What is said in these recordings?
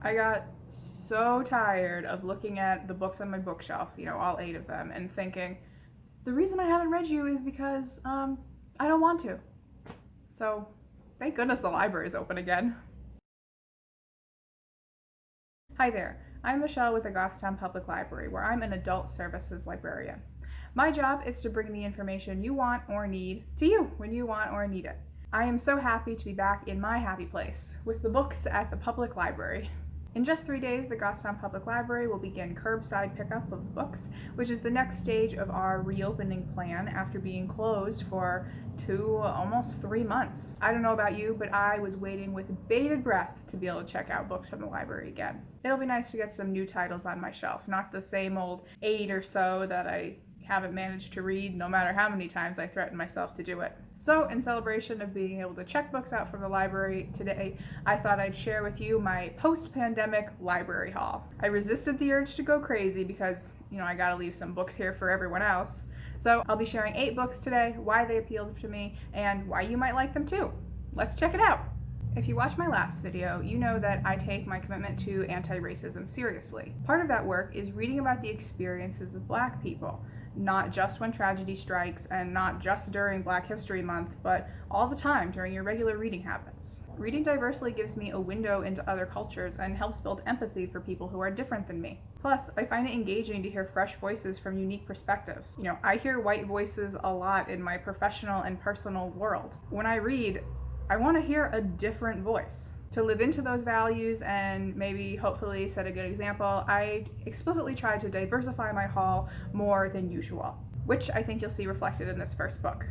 I got so tired of looking at the books on my bookshelf, all 8 of them, and thinking, the reason I haven't read you is because, I don't want to. So, thank goodness the library is open again. Hi there, I'm Michelle with the Goffstown Public Library, where I'm an adult services librarian. My job is to bring the information you want or need to you when you want or need it. I am so happy to be back in my happy place, with the books at the public library. In just 3 days, the Goffstown Public Library will begin curbside pickup of books, which is the next stage of our reopening plan after being closed for almost 3 months. I don't know about you, but I was waiting with bated breath to be able to check out books from the library again. It'll be nice to get some new titles on my shelf, not the same old 8 or so that I haven't managed to read no matter how many times I threaten myself to do it. So, in celebration of being able to check books out from the library today, I thought I'd share with you my post-pandemic library haul. I resisted the urge to go crazy because, I gotta leave some books here for everyone else. So, I'll be sharing 8 books today, why they appealed to me, and why you might like them too. Let's check it out! If you watched my last video, you know that I take my commitment to anti-racism seriously. Part of that work is reading about the experiences of Black people. Not just when tragedy strikes and not just during Black History Month, but all the time during your regular reading habits. Reading diversely gives me a window into other cultures and helps build empathy for people who are different than me. Plus, I find it engaging to hear fresh voices from unique perspectives. I hear white voices a lot in my professional and personal world. When I read, I want to hear a different voice. To live into those values and maybe hopefully set a good example, I explicitly tried to diversify my haul more than usual, which I think you'll see reflected in this first book.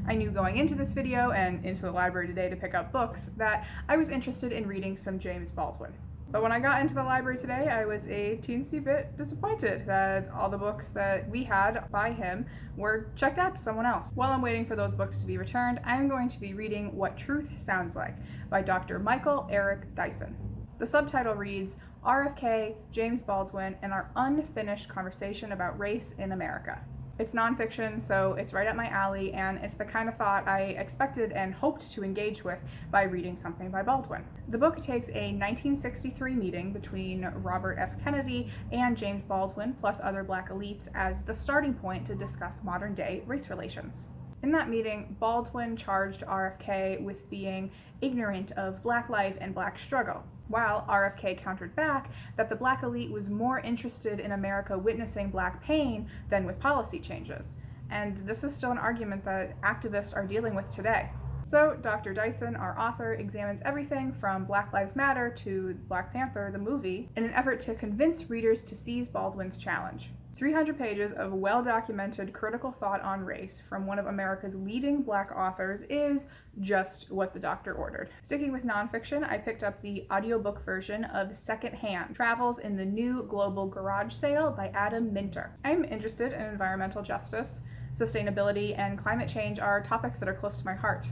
I knew going into this video and into the library today to pick up books that I was interested in reading some James Baldwin. But when I got into the library today, I was a teensy bit disappointed that all the books that we had by him were checked out to someone else. While I'm waiting for those books to be returned, I'm going to be reading What Truth Sounds Like by Dr. Michael Eric Dyson. The subtitle reads, RFK, James Baldwin, and Our Unfinished Conversation About Race in America. It's nonfiction, so it's right up my alley, and it's the kind of thought I expected and hoped to engage with by reading something by Baldwin. The book takes a 1963 meeting between Robert F. Kennedy and James Baldwin, plus other Black elites, as the starting point to discuss modern-day race relations. In that meeting, Baldwin charged RFK with being ignorant of Black life and Black struggle, while RFK countered back that the Black elite was more interested in America witnessing Black pain than with policy changes. And this is still an argument that activists are dealing with today. So Dr. Dyson, our author, examines everything from Black Lives Matter to Black Panther, the movie, in an effort to convince readers to seize Baldwin's challenge. 300 pages of well-documented critical thought on race from one of America's leading Black authors is just what the doctor ordered. Sticking with nonfiction, I picked up the audiobook version of Secondhand, Travels in the New Global Garage Sale by Adam Minter. I'm interested in environmental justice, sustainability, and climate change are topics that are close to my heart.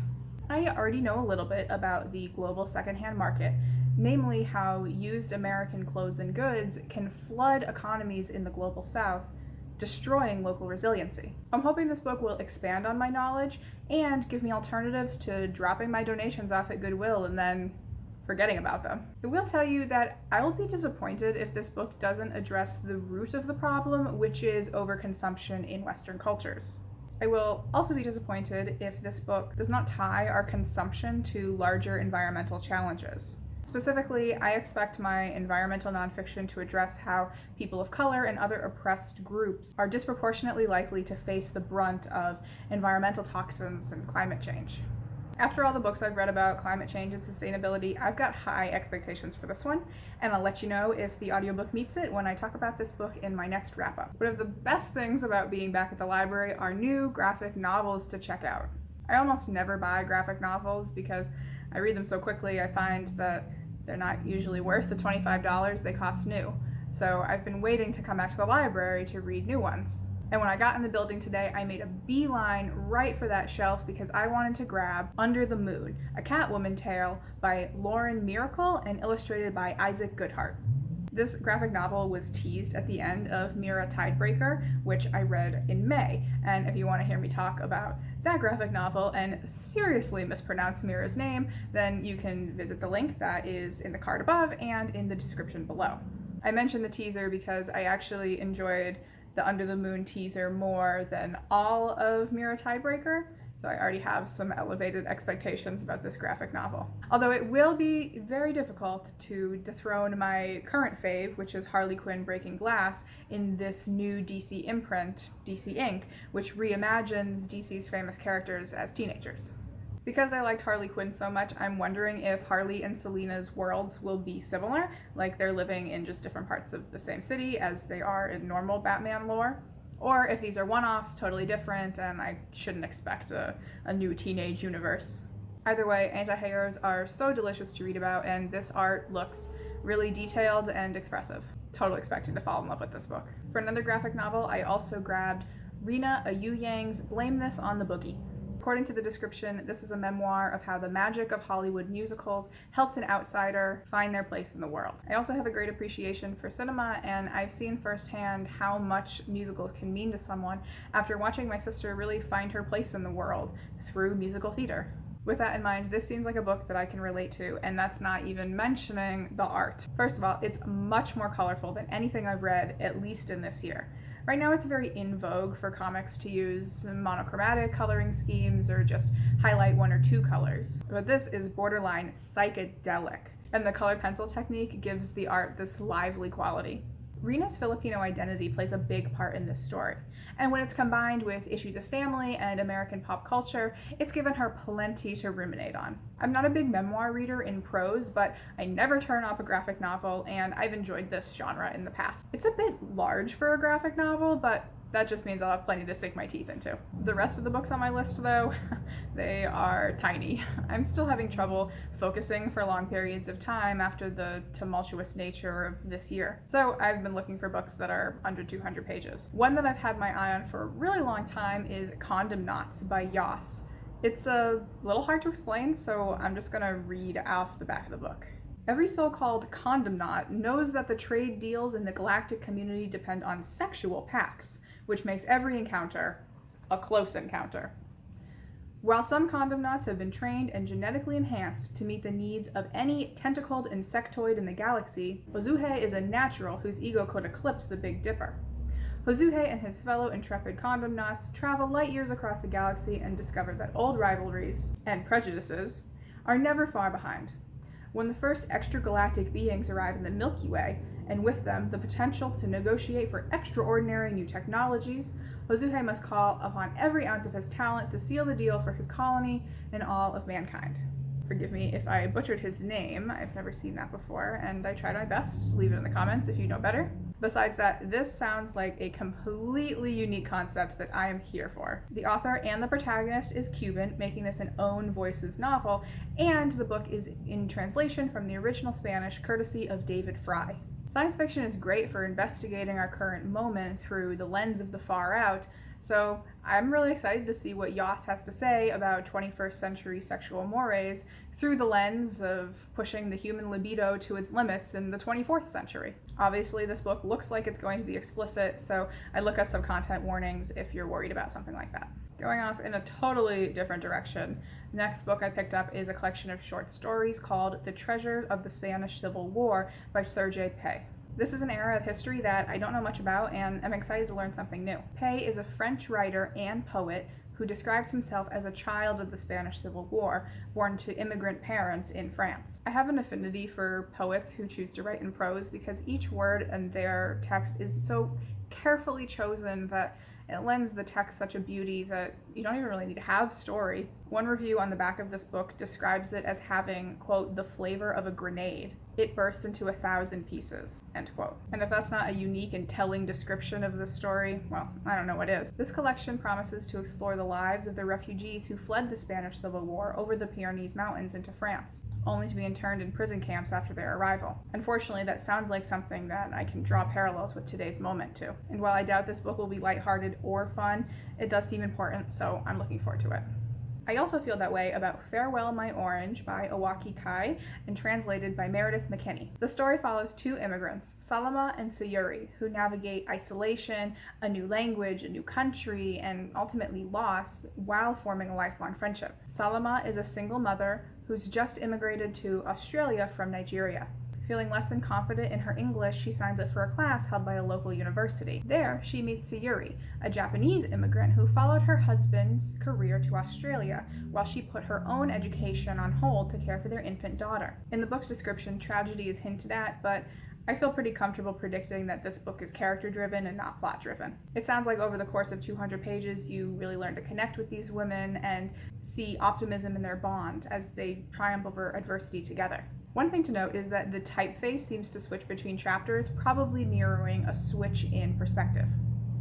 I already know a little bit about the global secondhand market, namely how used American clothes and goods can flood economies in the global south, destroying local resiliency. I'm hoping this book will expand on my knowledge and give me alternatives to dropping my donations off at Goodwill and then forgetting about them. I will tell you that I will be disappointed if this book doesn't address the root of the problem, which is overconsumption in Western cultures. I will also be disappointed if this book does not tie our consumption to larger environmental challenges. Specifically, I expect my environmental nonfiction to address how people of color and other oppressed groups are disproportionately likely to face the brunt of environmental toxins and climate change. After all the books I've read about climate change and sustainability, I've got high expectations for this one, and I'll let you know if the audiobook meets it when I talk about this book in my next wrap-up. One of the best things about being back at the library are new graphic novels to check out. I almost never buy graphic novels because I read them so quickly I find that they're not usually worth the $25 they cost new. So I've been waiting to come back to the library to read new ones. And when I got in the building today, I made a beeline right for that shelf because I wanted to grab Under the Moon, a Catwoman tale by Myracle and illustrated by Isaac Goodhart. This graphic novel was teased at the end of Mera Tidebreaker, which I read in May, and if you want to hear me talk about that graphic novel and seriously mispronounce Mera's name, then you can visit the link that is in the card above and in the description below. I mentioned the teaser because I actually enjoyed the Under the Moon teaser more than all of Mera Tidebreaker, so I already have some elevated expectations about this graphic novel. Although it will be very difficult to dethrone my current fave, which is Harley Quinn Breaking Glass, in this new DC imprint, DC Inc., which reimagines DC's famous characters as teenagers. Because I liked Harley Quinn so much, I'm wondering if Harley and Selina's worlds will be similar, like they're living in just different parts of the same city as they are in normal Batman lore, or if these are one-offs, totally different, and I shouldn't expect a new teenage universe. Either way, anti-heroes are so delicious to read about, and this art looks really detailed and expressive. Totally expecting to fall in love with this book. For another graphic novel, I also grabbed Rena A Yu Yang's Blame This on the Boogie. According to the description, this is a memoir of how the magic of Hollywood musicals helped an outsider find their place in the world. I also have a great appreciation for cinema, and I've seen firsthand how much musicals can mean to someone after watching my sister really find her place in the world through musical theater. With that in mind, this seems like a book that I can relate to, and that's not even mentioning the art. First of all, it's much more colorful than anything I've read, at least in this year. Right now it's very in vogue for comics to use monochromatic coloring schemes or just highlight one or two colors. But this is borderline psychedelic, and the colored pencil technique gives the art this lively quality. Rena's Filipino identity plays a big part in this story, and when it's combined with issues of family and American pop culture, it's given her plenty to ruminate on. I'm not a big memoir reader in prose, but I never turn off a graphic novel, and I've enjoyed this genre in the past. It's a bit large for a graphic novel, but that just means I'll have plenty to sink my teeth into. The rest of the books on my list, though, they are tiny. I'm still having trouble focusing for long periods of time after the tumultuous nature of this year. So I've been looking for books that are under 200 pages. One that I've had my eye on for a really long time is Condom Knots by Yas. It's a little hard to explain, so I'm just gonna read off the back of the book. Every so-called condom knot knows that the trade deals in the galactic community depend on sexual pacts, which makes every encounter a close encounter. While some condom knots have been trained and genetically enhanced to meet the needs of any tentacled insectoid in the galaxy, Ozuhe is a natural whose ego could eclipse the Big Dipper. Ozuhe and his fellow intrepid condom knots travel light years across the galaxy and discover that old rivalries and prejudices are never far behind. When the first extragalactic beings arrive in the Milky Way, and with them the potential to negotiate for extraordinary new technologies, Ozuhe must call upon every ounce of his talent to seal the deal for his colony and all of mankind. Forgive me if I butchered his name, I've never seen that before, and I tried my best. Leave it in the comments if you know better. Besides that, this sounds like a completely unique concept that I am here for. The author and the protagonist is Cuban, making this an own voices novel, and the book is in translation from the original Spanish, courtesy of David Fry. Science fiction is great for investigating our current moment through the lens of the far out, so I'm really excited to see what Yas has to say about 21st century sexual mores through the lens of pushing the human libido to its limits in the 24th century. Obviously, this book looks like it's going to be explicit, so I look at some content warnings if you're worried about something like that. Going off in a totally different direction, the next book I picked up is a collection of short stories called The Treasure of the Spanish Civil War by Serge Pey. This is an era of history that I don't know much about, and I'm excited to learn something new. Pey is a French writer and poet who describes himself as a child of the Spanish Civil War, born to immigrant parents in France. I have an affinity for poets who choose to write in prose because each word in their text is so carefully chosen that it lends the text such a beauty that you don't even really need to have story. One review on the back of this book describes it as having, quote, the flavor of a grenade. It burst into 1,000 pieces, end quote. And if that's not a unique and telling description of the story, well, I don't know what is. This collection promises to explore the lives of the refugees who fled the Spanish Civil War over the Pyrenees Mountains into France, only to be interned in prison camps after their arrival. Unfortunately, that sounds like something that I can draw parallels with today's moment to. And while I doubt this book will be lighthearted or fun, it does seem important, so I'm looking forward to it. I also feel that way about Farewell My Orange by Awaki Kai and translated by Meredith McKinney. The story follows two immigrants, Salama and Sayuri, who navigate isolation, a new language, a new country, and ultimately loss while forming a lifelong friendship. Salama is a single mother who's just immigrated to Australia from Nigeria. Feeling less than confident in her English, she signs up for a class held by a local university. There, she meets Sayuri, a Japanese immigrant who followed her husband's career to Australia while she put her own education on hold to care for their infant daughter. In the book's description, tragedy is hinted at, but I feel pretty comfortable predicting that this book is character-driven and not plot-driven. It sounds like over the course of 200 pages, you really learn to connect with these women and see optimism in their bond as they triumph over adversity together. One thing to note is that the typeface seems to switch between chapters, probably mirroring a switch in perspective.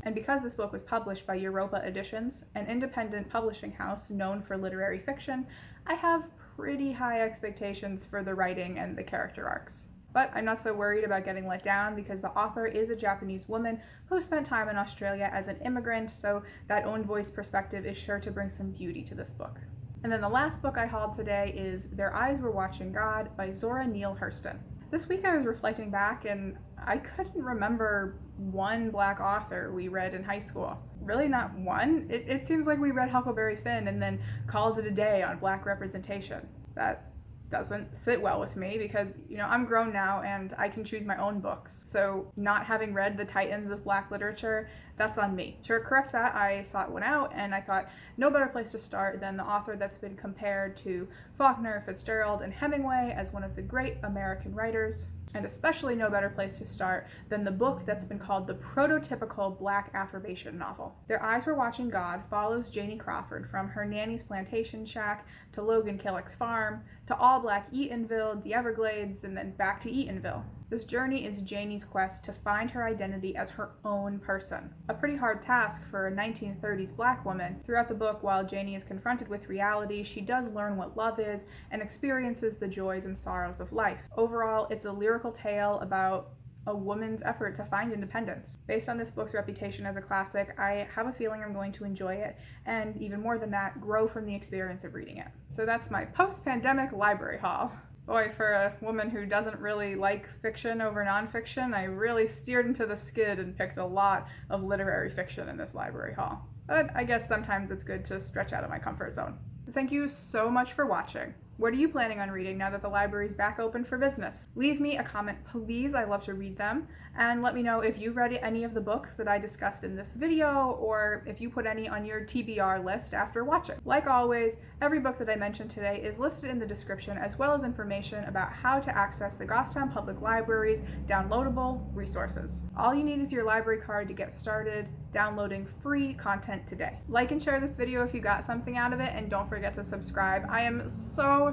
And because this book was published by Europa Editions, an independent publishing house known for literary fiction, I have pretty high expectations for the writing and the character arcs. But I'm not so worried about getting let down because the author is a Japanese woman who spent time in Australia as an immigrant, so that own voice perspective is sure to bring some beauty to this book. And then the last book I hauled today is Their Eyes Were Watching God by Zora Neale Hurston. This week I was reflecting back and I couldn't remember one Black author we read in high school. Really not one. It seems like we read Huckleberry Finn and then called it a day on Black representation. That doesn't sit well with me because, I'm grown now and I can choose my own books. So not having read the titans of Black literature, that's on me. To correct that, I sought one out and I thought no better place to start than the author that's been compared to Faulkner, Fitzgerald, and Hemingway as one of the great American writers. And especially no better place to start than the book that's been called the prototypical Black affirmation novel. Their Eyes Were Watching God follows Janie Crawford from her nanny's plantation shack to Logan Killick's farm, to all Black Eatonville, the Everglades, and then back to Eatonville. This journey is Janie's quest to find her identity as her own person. A pretty hard task for a 1930s Black woman. Throughout the book, while Janie is confronted with reality, she does learn what love is and experiences the joys and sorrows of life. Overall, it's a lyrical tale about a woman's effort to find independence. Based on this book's reputation as a classic, I have a feeling I'm going to enjoy it, and even more than that, grow from the experience of reading it. So that's my post-pandemic library haul. Boy, for a woman who doesn't really like fiction over nonfiction, I really steered into the skid and picked a lot of literary fiction in this library haul. But I guess sometimes it's good to stretch out of my comfort zone. Thank you so much for watching. What are you planning on reading now that the library's back open for business? Leave me a comment, please. I love to read them. And let me know if you've read any of the books that I discussed in this video, or if you put any on your TBR list after watching. Like always, every book that I mentioned today is listed in the description, as well as information about how to access the Goffstown Public Library's downloadable resources. All you need is your library card to get started downloading free content today. Like and share this video if you got something out of it, and don't forget to subscribe. I am so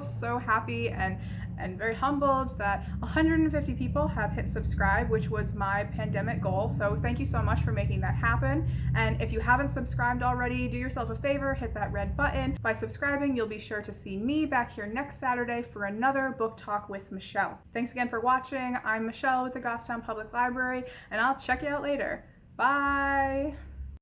happy and very humbled that 150 people have hit subscribe, which was my pandemic goal. So thank you so much for making that happen. And if you haven't subscribed already, do yourself a favor, hit that red button. By subscribing, you'll be sure to see me back here next Saturday for another book talk with Michelle. Thanks again for watching. I'm Michelle with the Goffstown Public Library, and I'll check you out later. Bye!